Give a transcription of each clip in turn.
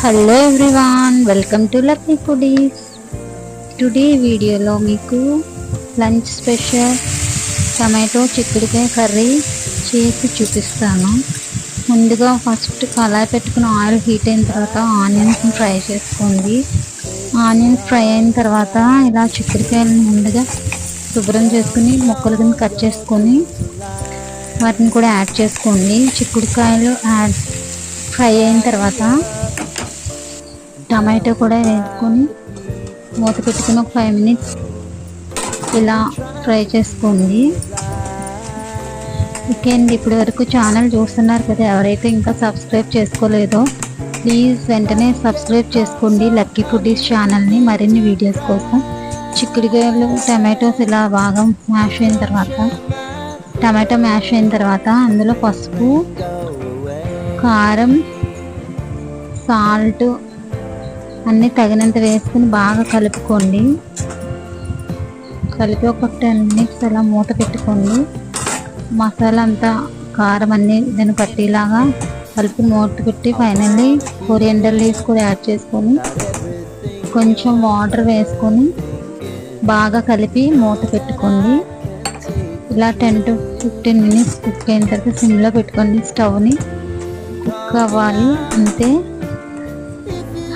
Hello everyone, welcome to lucky foodies. Today వీడియోలో మీకు lunch special tomato చిక్కుడుకాయ curry చేసి చూపిస్తాను. ముందుగా ఫస్ట్ కళాయి పెట్టుకుని ఆయిల్ హీట్ అయిన తర్వాత ఆనియన్స్ ఫ్రై చేసుకోండి. ఆనియన్స్ ఫ్రై అయిన తర్వాత ఇలా చిక్కుడుకాయలను ముందుగా శుభ్రం చేసుకుని ముక్కలు కింద కట్ చేసుకొని వాటిని కూడా యాడ్ చేసుకోండి. చిక్కుడుకాయలు ఫ్రై అయిన తర్వాత టమాటో కూడా వేసుకొని మూత పెట్టుకుని ఒక 5 minutes ఇలా ఫ్రై చేసుకోండి. ఓకే అండి, ఇప్పటి వరకు ఛానల్ చూస్తున్నారు కదా, ఎవరైతే ఇంకా సబ్స్క్రైబ్ చేసుకోలేదో ప్లీజ్ వెంటనే సబ్స్క్రైబ్ చేసుకోండి లక్కీ ఫుడీస్ ఛానల్ని మరిన్ని వీడియోస్ కోసం. చిక్కుడుకాయలు టమాటోస్ ఇలా బాగా టమాటో మ్యాష్ అయిన తర్వాత అందులో పసుపు, కారం, సాల్ట్ అన్నీ తగినంత వేసుకుని బాగా కలుపుకోండి. కలిపి ఒక 10 minutes అలా మూత పెట్టుకోండి. మసాలా అంతా కారం అన్నీ దాన్ని పట్టేలాగా కలిపి మూత పెట్టి ఫైనల్లీ కొరియండర్ లీవ్స్ కూడా యాడ్ చేసుకొని కొంచెం వాటర్ వేసుకొని బాగా కలిపి మూత పెట్టుకోండి. ఇలా 10 to 15 minutes కుక్ అయిన తర్వాత సిమ్లో పెట్టుకోండి. స్టవ్ని కుక్ అవ్వాలి అంతే.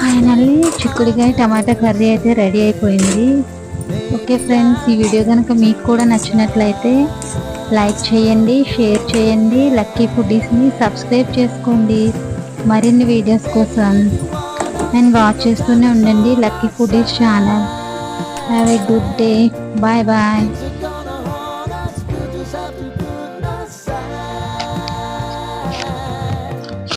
ఫైనల్లీ చిక్కుడుకాయ టమాటా కర్రీ అయితే రెడీ అయిపోయింది. ఓకే ఫ్రెండ్స్, ఈ వీడియో కనుక మీకు కూడా నచ్చినట్లయితే లైక్ చేయండి, షేర్ చేయండి, లక్కీ ఫుడీస్ని సబ్స్క్రైబ్ చేసుకోండి మరిన్ని వీడియోస్ కోసం. అండ్ వాచ్ చేస్తూనే ఉండండి lucky foodies channel. Have a good day. Bye bye.